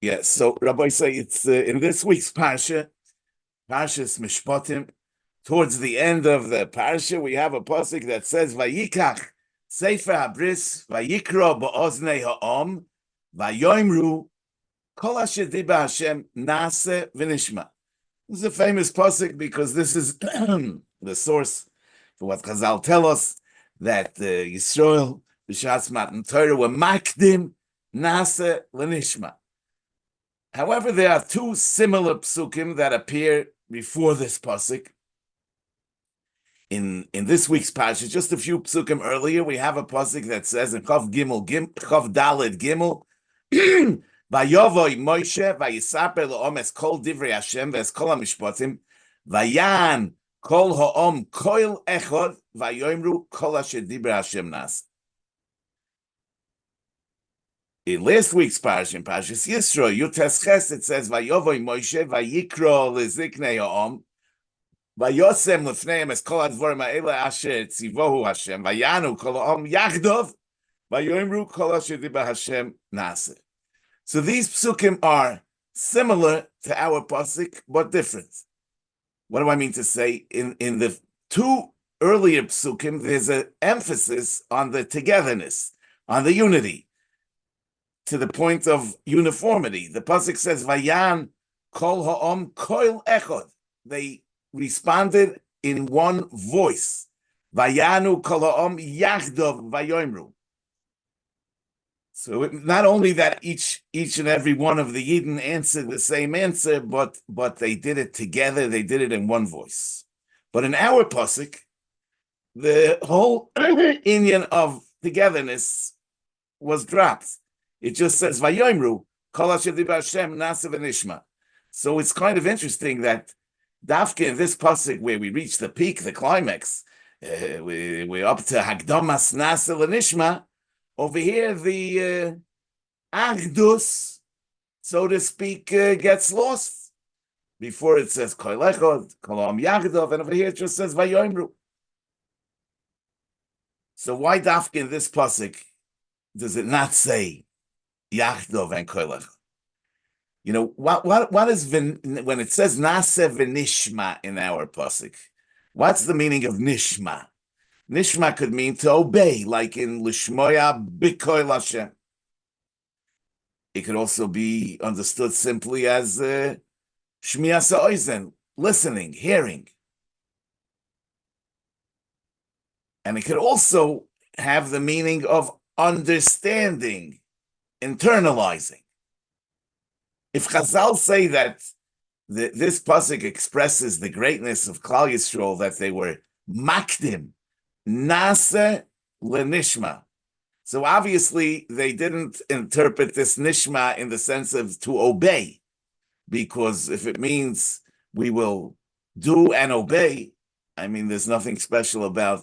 Yeah, so Rabbi say it's in this week's Parsha, Parshas Mishpatim, towards the end of the Parsha, we have a pasuk that says, Vayikach Sefer Habris, Vayikra Ba'oznei Ha'om, Vayoimru, Kol Asher Diba Hashem Nase V'Nishma. This is a famous pasuk because this is the source for what Chazal tell us, that Yisrael, B'Shas Matan Torah, were makdim Nase L'Nishma. However, there are two similar psukim that appear before this pasuk. In this week's parsha, just a few psukim earlier, we have a pasuk that says in Chav Daled Gimel, Vayovoi Moshe vayisaper le'om es kol divrei Hashem ve'es kol hamishpatim vayan kol ha'om koil echod vayoimru kol asher divrei Hashem nas. In last week's parsha, in Parshas Yisro, Yutes Ches, it says, Vayovoi Moshe, Vayikro leziknei ha'om, Vayosem lefneim es kol advorim ha'ele asher tzivohu Hashem, Vayanu kol ha'om yachdov, Vayoimru kol asher divrei Hashem nase. So these psukim are similar to our pasuk, but different. What do I mean to say? In the two earlier psukim, there's an emphasis on the togetherness, on the unity, to the point of uniformity. The pasuk says, "Vayan kol ha'om koil echod." They responded in one voice. Vayanu kol ha'om yachdov vayoimru. So not only that each and every one of the Yidden answered the same answer, but they did it together. They did it in one voice. But in our pasuk, the whole inyan of togetherness was dropped. It just says Vayoimru Kol Asher Diba Hashem Nase V'Nishma. So it's kind of interesting that Dafka in this pasuk where we reach the peak, the climax, we're up to Hagdamas Nase V'Nishma. Over here, the Agdus, so to speak, gets lost. Before it says Kol Echod, Kol Ha'om Yachdov, and over here it just says Vayoimru. So why Dafka in this pasuk does it not say Yachdov and Kol Echod? You know, what is when it says Nase V'Nishma in our pasuk? What's the meaning of Nishma? Nishma could mean to obey, like in Lishmoya B'Koil Hashem. It could also be understood simply as Shmiyas Ha'ozen, listening, hearing. And it could also have the meaning of understanding, internalizing. If Chazal say that this pasuk expresses the greatness of Klal Yisrael, that they were makdim, nase lenishma. So obviously they didn't interpret this nishma in the sense of to obey, because if it means we will do and obey, I mean, there's nothing special about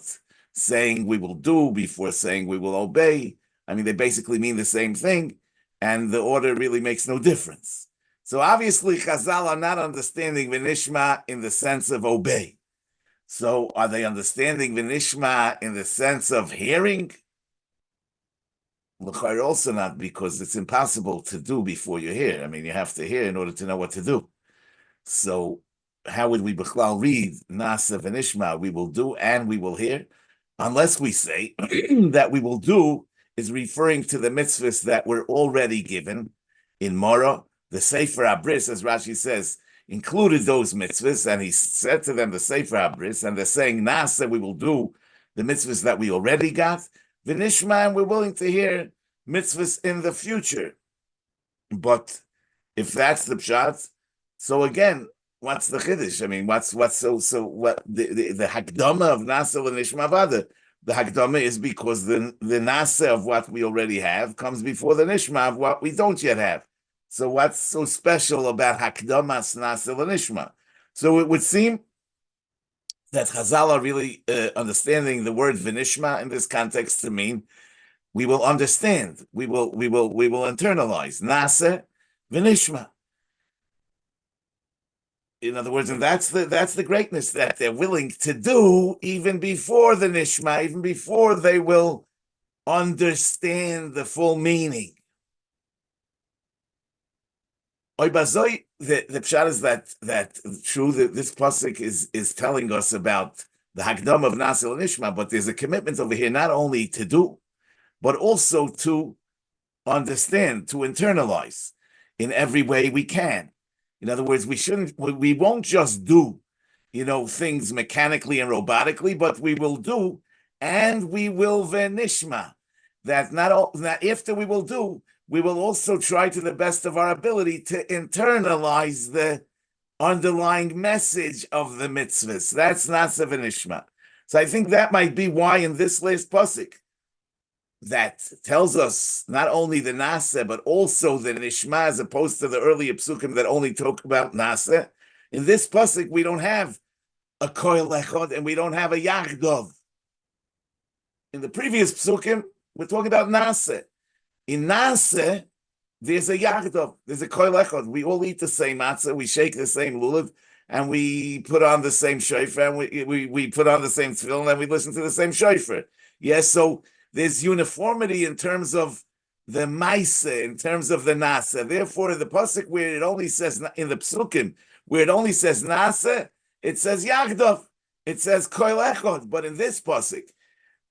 saying we will do before saying we will obey. I mean, they basically mean the same thing, and the order really makes no difference. So obviously Chazal are not understanding V'Nishma in the sense of obey. So are they understanding V'Nishma in the sense of hearing? L'chayr also not, because it's impossible to do before you hear. I mean, you have to hear in order to know what to do. So how would we b'chlal read Nasa V'Nishma? We will do and we will hear, unless we say that we will do is referring to the mitzvahs that were already given in Morah. The Sefer Habris, as Rashi says, included those mitzvahs, and he said to them, the Sefer Habris, and they're saying, Nasa, we will do the mitzvahs that we already got, V'Nishma, and we're willing to hear mitzvahs in the future. But if that's the pshat, so again, what's the chiddush? I mean, what's what the hakdama of Nasa V'Nishma Vada? The hakdama is because the Nasa of what we already have comes before the Nishma of what we don't yet have. So what's so special about Hakdamas Nasa L'Nishma? So it would seem that Chazal are really understanding the word V'Nishma in this context to mean we will understand, we will internalize Nasa V'Nishma. In other words, and that's the greatness that they're willing to do even before the Nishma, even before they will understand the full meaning. Oy bazoi, the pshat is that true that this pasuk is telling us about the Hagdam of Nasil and Nishma, but there's a commitment over here not only to do, but also to understand, to internalize in every way we can. In other words, we won't just do, things mechanically and robotically, but we will do, and we will venishma. That not after we will do, we will also try to the best of our ability to internalize the underlying message of the mitzvahs. That's nasa venishma. So I think that might be why in this last pasuk that tells us not only the nasa but also the nishma, as opposed to the earlier psukim that only talk about nasa. In this pasuk, we don't have a koil echad and we don't have a yachdov. In the previous psukim, we're talking about nasa. In nasa, there's a yachdov, there's a koil echad. We all eat the same matzah, we shake the same lulav, and we put on the same shofar, and we put on the same tefillin, and we listen to the same shofar. Yes, so there's uniformity in terms of the maisa, in terms of the nasa. Therefore, in the pasuk where it only says, in the psukim, where it only says nasa, it says yachdov, it says koil echad. But in this pasuk,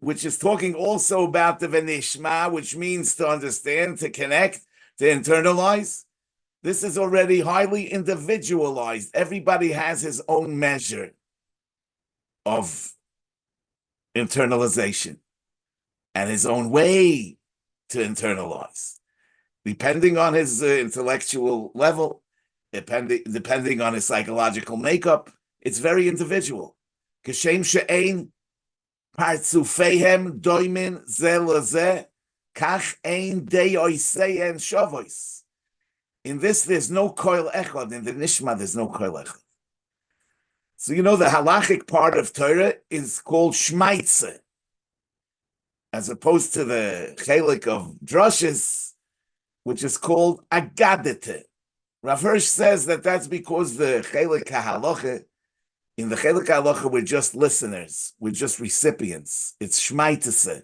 which is talking also about the venishma, which means to understand, to connect, to internalize, this is already highly individualized. Everybody has his own measure of internalization and his own way to internalize, depending on his intellectual level, depending on his psychological makeup. It's very individual. Kashem she'ein partzufeihem doimin ze lezeh, kach ein deoisein shavois. In this, there's no koil echad. In the Nishma, there's no koil echad. So the halachic part of Torah is called shmaitze, as opposed to the chelik of drushes, which is called agadete. Rav Hirsch says that that's because the chelik halacha, in the chelik halacha, we're just listeners, we're just recipients. It's shmaitze.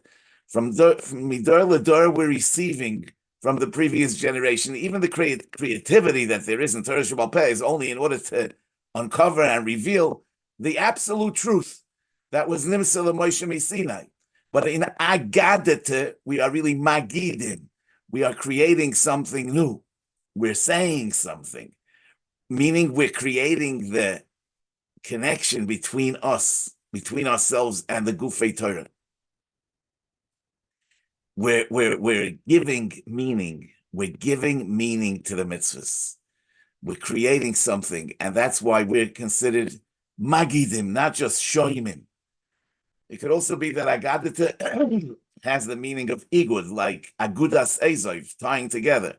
From midor ledor, we're receiving from the previous generation. Even the creativity that there is in Torah Shebal Peh is only in order to uncover and reveal the absolute truth that was Nimsa L'Moshe Sinai. But in Agadete, we are really magidim. We are creating something new. We're saying something, meaning we're creating the connection between us, between ourselves and the Gufei Torah. We're giving meaning. We're giving meaning to the mitzvahs. We're creating something, and that's why we're considered magidim, not just shoimim. It could also be that agadita has the meaning of igud, like agudas ezov, tying together.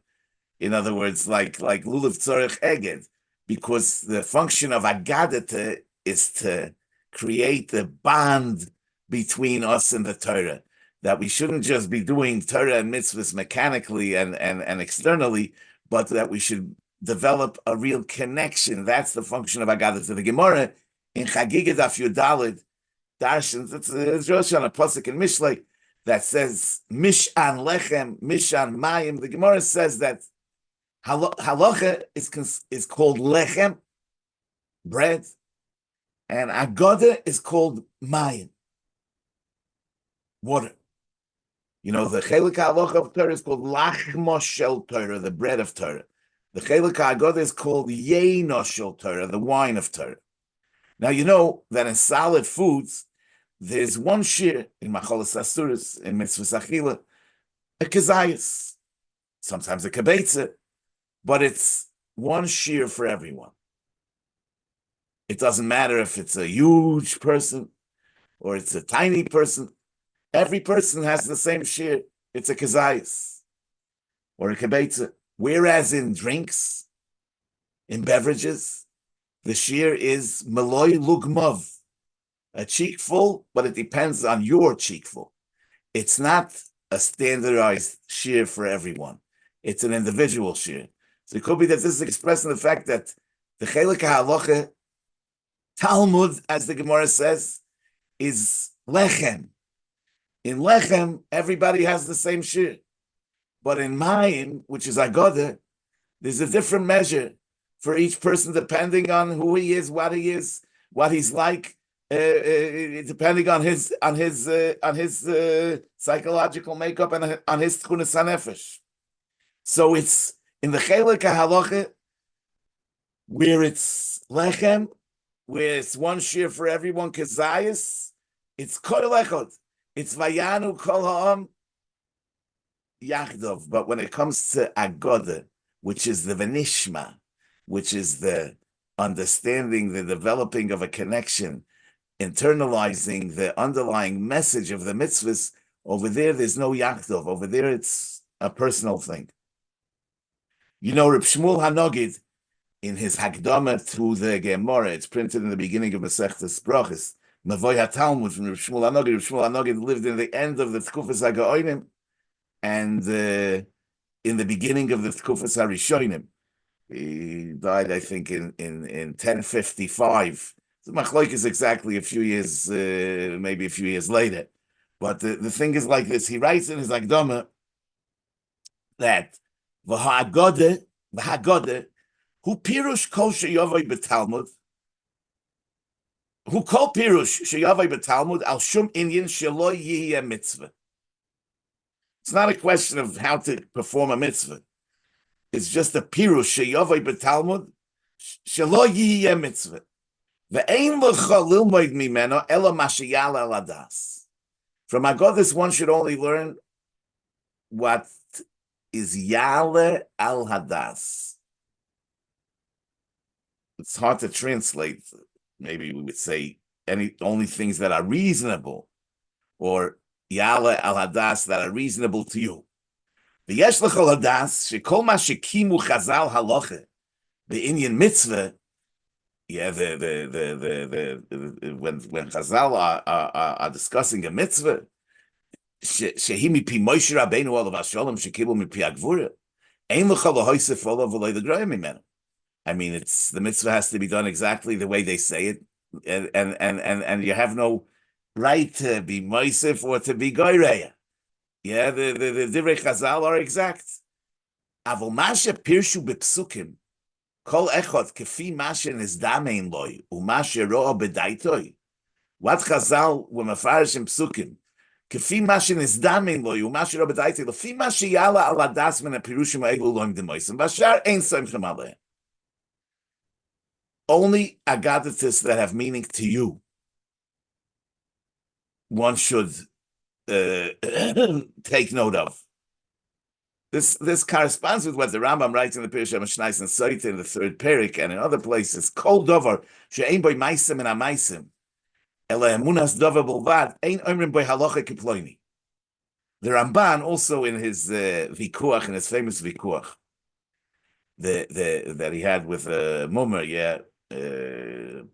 In other words, like lulav tzorech eged, because the function of agadita is to create the bond between us and the Torah. That we shouldn't just be doing Torah and mitzvahs mechanically and externally, but that we should develop a real connection. That's the function of Agadah. To the Gemara in Chagiga Daf Yudalid Darshans, it's Rosh on a pasuk in Mishlei that says Mishan Lechem, Mishan Mayim. The Gemara says that halacha is called lechem, bread, and Agadah is called mayim, water. The chelik halacha of Torah is called lachma shel Torah, the bread of Torah. The chelik ha'agadah is called yeino shel Torah, the wine of Torah. Now you know that in solid foods, there's one shir in macholas asuris, in mitzvahs achila, a kezayis, sometimes a kibetza, but it's one shir for everyone. It doesn't matter if it's a huge person or it's a tiny person. Every person has the same shir. It's a kezayis or a kibetza. Whereas in drinks, in beverages, the shir is meloy lugmav, a cheekful, but it depends on your cheekful. It's not a standardized shir for everyone. It's an individual shir. So it could be that this is expressed in the fact that the chelik ha'alocha Talmud, as the Gemara says, is lechem. In lechem, everybody has the same shir. But in mayim, which is agoda, There's a different measure for each person depending on who he is, what he's like, depending on his psychological makeup and on his tchunas hanefesh. So it's in the chelik halacha where it's lechem, where it's one share for everyone kezayis. It's kol echad. It's vayanu kol ha'am yachdov. But when it comes to agoda, which is the Nishma, which is the understanding, the developing of a connection, internalizing the underlying message of the mitzvahs, over there's no Yachtov. Over there, it's a personal thing. You know, Reb Shmuel Hanogid, in his Hagdama to the Gemara, it's printed in the beginning of Masechtas Brachos, Mavoy HaTalmud from Reb Shmuel Hanogid. Reb Shmuel Hanogid lived in the end of the Tkufas HaGaonim, and in the beginning of the Tkufas HaRishonim. He died, I think, in 1055. The Machloik is exactly a few years, maybe a few years later. But the thing is like this. He writes in his Akdama that v'ha'agode, hu pirush kol sheyavai b'talmud, hu kol pirush sheyavai b'talmud al shum inyan shelo yihye mitzvah. It's not a question of how to perform a mitzvah. It's just a pirush sheyavai b'talmud shelo yihye mitzvah. Ve'ein l'cha lilmoid mimeno ela mashiyal al adas. From Agodis, one should only learn what is yale al hadas. It's hard to translate. Maybe we would say only things that are reasonable, or yale al hadas that are reasonable to you. V'yesh l'chol hadas shekol ma shekimu chazal halacha be'inyan mitzvah. Yeah, when Chazal are discussing a mitzvah, shehi mipi Moshe Rabbeinu olav hashalom shekibu mipi agvura, ein l'cha lahoisef olav v'loi l'groya mimenu. I mean, the mitzvah has to be done exactly the way they say it, and you have no right to be moisef or to be goyreya. Yeah, the divrei Chazal are exact. Avol mashe pirshu b'psukim. Kol echad kefi mashe nizdamein loy umashe ro'a bedaitoi. What Chazal were mefarshim psukim kefi mashe nizdamein loy umashe ro'a bedaitoi lefi mashe yala al hadas min hapirushim ha'elu loim demoisim v'ashar ein soimchem aleim. Only agaditis that have meaning to you, one should take note of. This corresponds with what the Rambam writes in the Parshas Mishnais and Soita in the third Perik and in other places. Kol dover she'ein boy maisim and amaisim ela emunas dover bulvad ein omrim boy halacha kiploini. The Ramban also in his vikuach, in his famous vikuach, that he had with Mummer,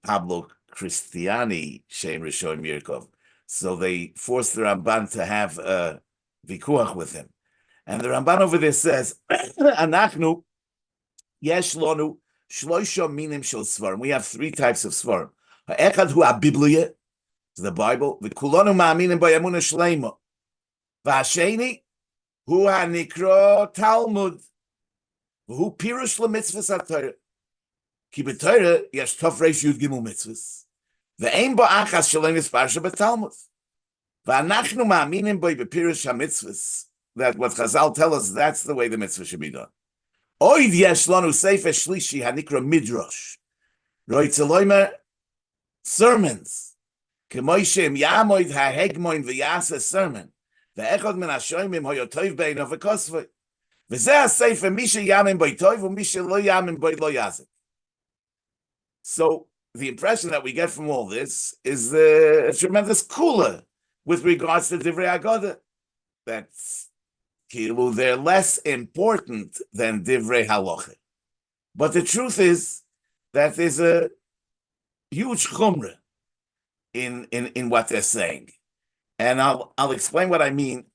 Pablo Cristiani Shem Rishon Mirkov. So they forced the Ramban to have a vikuach with him. And the Ramban over there says, "Anachnu yesh lonu shloisha minim shel svarim." We have three types of svarim. Ha'echad hu ha'Biblia, the Bible. V'kulonu ma'aminim b'yamuna shleima. V'hasheni hu ha'nikro Talmud. V'hu pirush l'mitzvahs ha'Torah. Ki b'Torah yesh tov reish yud gimel mitzvahs. V'ein ba'achas shelemis parsha b'Talmud. V'anachnu ma'aminim b'pirush ha'mitzvahs. That what Chazal tell us, that's the way the mitzvah should be done. Oid yesh lanu sefer shlishi hanikra midrash. Roitzeloimer sermons. Kemoishem yamoid hahegmoin v'yasa sermon. Ve'echad min hashoimim hoyotoiv beinav v'kosvoi. V'zeh sefer misha yamin boitoiv u'misha lo yamin boit lo yazik. So the impression that we get from all this is a tremendous kula with regards to Divrei Agoda. That's they're less important than Divrei Halacha. But the truth is that there's a huge chumrah in what they're saying. And I'll explain what I mean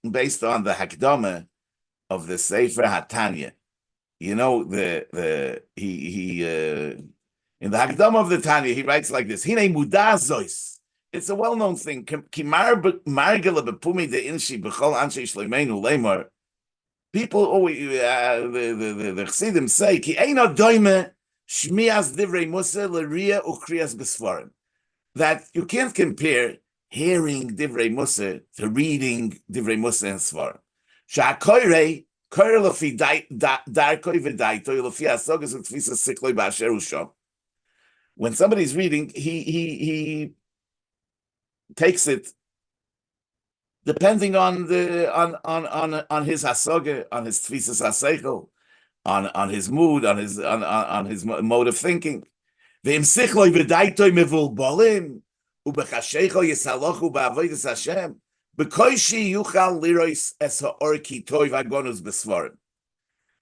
based on the Hakdama of the Sefer HaTanya. You know, he in the Hakdama of the Tanya, he writes like this: Hine mudazois. It's a well-known thing. Kimar margela bepumi de inshi b'chol anshe shleimenu lemar People always the Chassidim say ki eino doime shmias divrei Musa l'ria u'kriyas b'sfarim, that you can't compare hearing divrei Musa to reading divrei Musa and svarim. Sha'koirei koir lefi darkoi v'daitoi lefi asogas u'tfisa sikloi ba'asher u'sham. When somebody's reading, he takes it depending on the on his hasoga, on his tfisas haseichel, on his mood, on his mode of thinking. Ve'im sichloi v'daitoi mevulbolim ubechashecho yisalochu ba'avodas Hashem b'koishi yuchal lirois es ha'or ki toiv agonus b'svarim.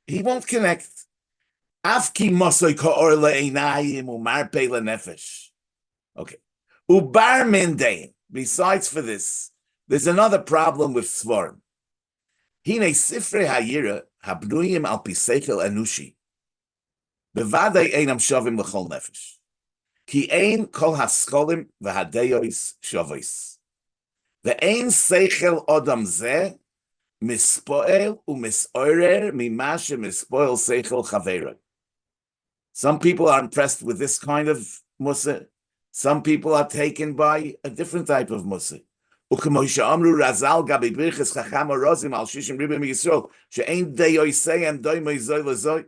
He won't connect. Afki mosoi ka'or le'einayim u'marpei le'nefesh. Okay. Ubar mindein. Besides for this, there's another problem with svarim. Hine sifrei hayira habnuyim al piseichel anushi. Bevadei einam shavim l'chol nefesh. Ki ein kol haskolim v'hadeyois shavos. Ve'ein seichel odam zeh mispoel u'misoirer mima shemispoel seichel chaveira. Some people are impressed with this kind of musa. Some people are taken by a different type of musa. U'kemoshe amru razal gabi birches chacham orozim al shishim ribim Yisrael she'ein deyoisei doimoi zoi lezoi.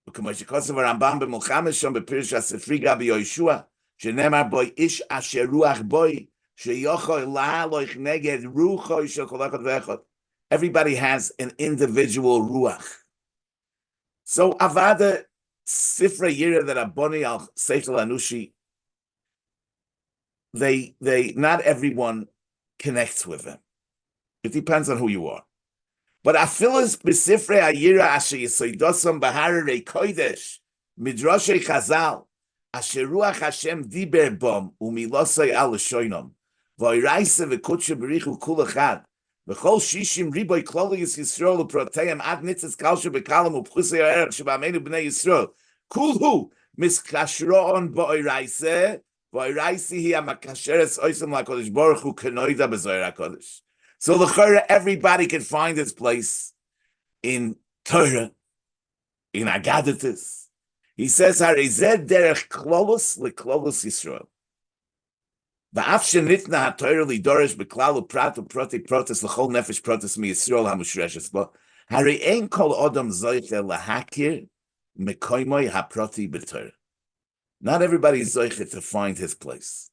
U'kemoshe kosev Rambam b'Mulchames shom b'Parshas Sifri gabi Yoshua shenemar boi ish asher ruach boi sheyochoi la'aloich neged ruchoi shel kol echad ve'echad. Everybody has an individual ruach. So avada sifra yira that aboni al seichel anushi, they not everyone connects with them. It depends on who you are. But afilas b'sifrei ayira asher yisoidosam b'hararei kodesh midrashei chazal asher ruach Hashem diber bom umilosei al shoinom v'oiraisa v'kutshe b'richu kul echad v'chol shishim riboy kloliyus Yisrael u'proteim ad nitzes kalshe b'kalam u'pchusei ha'erech sheba'amenu b'nei Yisrael kulhu miskashro'on b'oiraisa v'oiraisi hi ha'makasheres oisam la'kodesh baruch hu kenoida b'zoyer ha'kodesh. So the everybody can find its place in Torah, in Agadatis. He says, "Harized derech klolos leklolos Yisrael." Va'af shenitna haTorah lidoresh beklal uprat uproti protes lechol nefesh protes mi Yisrael hamushreshes bo. Hari ein kol odom zoiche lahakir mekoimoy haproti b'Torah. Not everybody is zoiche to find his place.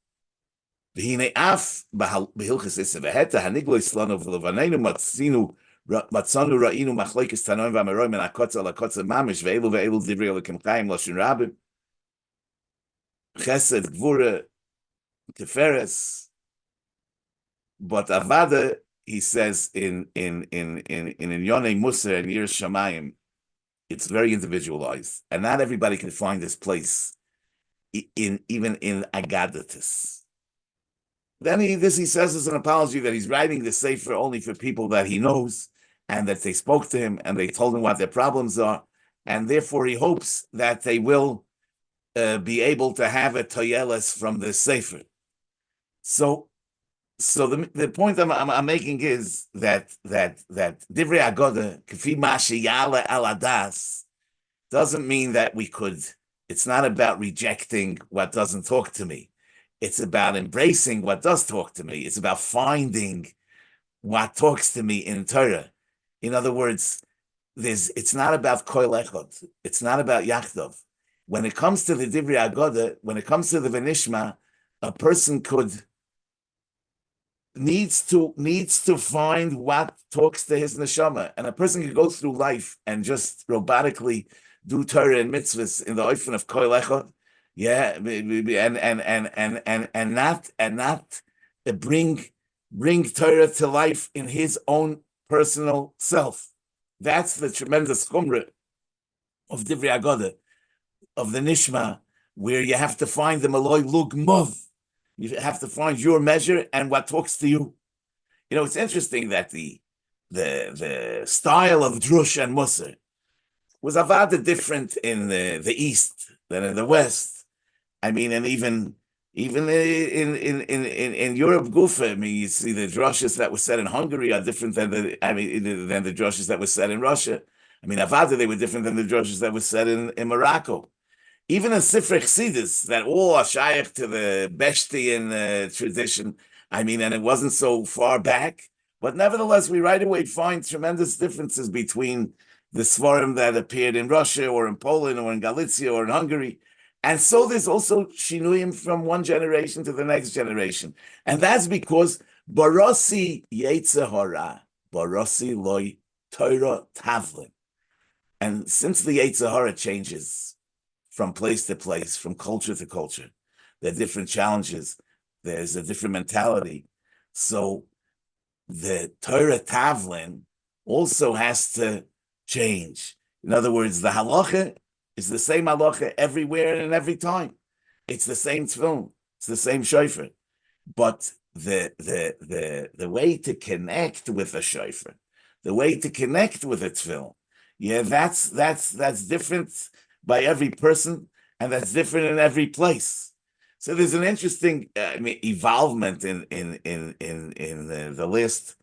V'hine af b'hilchus issa v'heta haniglo islano v'levanenu matzanu ra'inu machlokes tanoim v'ameroim and akotza lakotza mamish ve'elu divrei elokim chaim loshin rabim chesed gvura teferes. But avada, he says in Yonei Musa and Yir Shamayim, it's very individualized, and not everybody can find this place even in Agadatis. Then he says as an apology that he's writing the Sefer only for people that he knows and that they spoke to him and they told him what their problems are, and therefore he hopes that they will be able to have a toyeles from the Sefer. So the point I'm making is that Divrei Agoda K'fi ma sheyala al adas doesn't mean that we could. It's not about rejecting what doesn't talk to me. It's about embracing what does talk to me. It's about finding what talks to me in Torah. In other words, it's not about koil echad. It's not about yachdov. When it comes to the Divrei Agoda, when it comes to the Nishma, a person needs to find what talks to his neshama, and a person can go through life and just robotically do Torah and mitzvahs in the oifen of koil echad. Yeah, and not bring Torah to life in his own personal self. That's the tremendous chumrah of Divrei Agoda, of the Nishma, where you have to find the Maloi Lug Mov. You have to find your measure and what talks to you. You know, it's interesting that the style of Drush and Musar was avada different in the East than in the West. I mean, and even Even in Europe, Gufa, I mean, you see the drushes that were said in Hungary are different than the drushes that were said in Russia. I mean, Avada, they were different than the drushes that were said in Morocco. Even in Sifrei Chassidus, that all are shaykh to the Bechtian tradition. I mean, and it wasn't so far back, but nevertheless, we right away find tremendous differences between the Svarim that appeared in Russia or in Poland or in Galicia or in Hungary. And so there's also shinuyim from one generation to the next generation. And that's because Barossi Yetzirah, Barossi Loi Torah Tavlin. And since the Yetzirah changes from place to place, from culture to culture, there are different challenges, there's a different mentality. So the Torah Tavlin also has to change. In other words, the halacha is the same halacha everywhere and every time. It's the same tefillin, it's the same shofar, but the way to connect with a shofar, the way to connect with a tefillin, yeah, that's different by every person, and that's different in every place. So there's an interesting evolvement in the last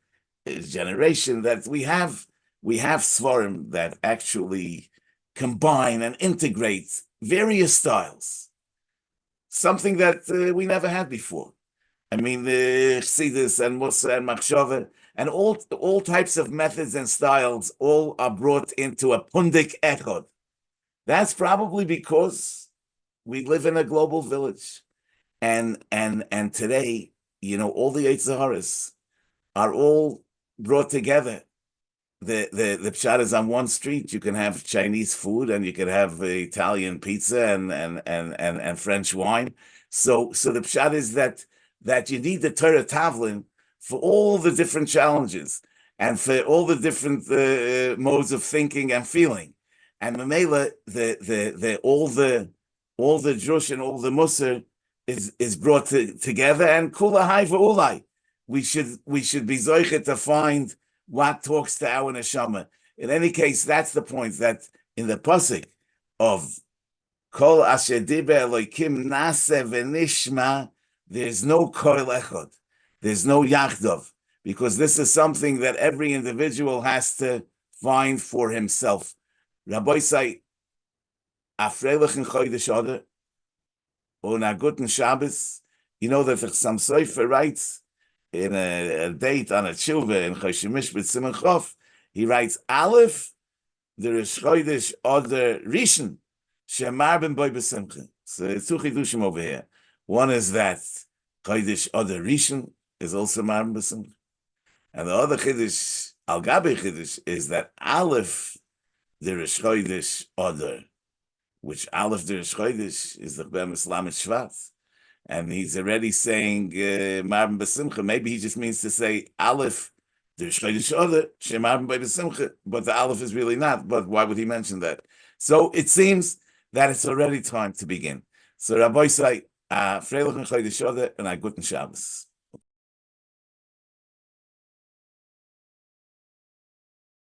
generation that we have svarim that actually combine and integrate various styles, something that we never had before. I mean, the Chassidus and Musa and Machshava and all types of methods and styles all are brought into a pundik echod. That's probably because we live in a global village, and today, all the eight Zaharas are all brought together. The pshat is on one street. You can have Chinese food, and you can have Italian pizza and French wine. So the pshat is that you need the Torah Tavlin for all the different challenges and for all the different modes of thinking and feeling. And Mamela, all the drush and all the musar is brought together, and kula hai v'ulai. We should be zoichet to find what talks to our neshama. In any case, that's the point, that in the pasuk of kol asher diber Elokim nase v'nishma, there's no kol echad, there's no yachdov, because this is something that every individual has to find for himself. Rabbi say, Afreilich in Chodesh Adar, on a guten Shabbos, that the Chassam Sofer writes in a date on a tshuva in Chodesh Mishpat Siman Chof, he writes, Aleph, there is Chodesh Adar Rishon, Shemar ben Boy B'Simcha. So it's two chidushim over here. One is that Chodesh Adar Rishon is also Mar ben B'Simcha. And the other chidush, Al Gabi chidush, is that Aleph, there is Chodesh Adar, which Aleph der Chodesh is the Bemis Lamed Shvat. And he's already saying Marben B'Simcha. Maybe he just means to say Aleph der Chodesh Adar, Shemarben B'Simcha, but the Aleph is really not. But why would he mention that? So it seems that it's already time to begin. So Rabbi say, Freilich and Chodesh Adar, and a guten Shabbos.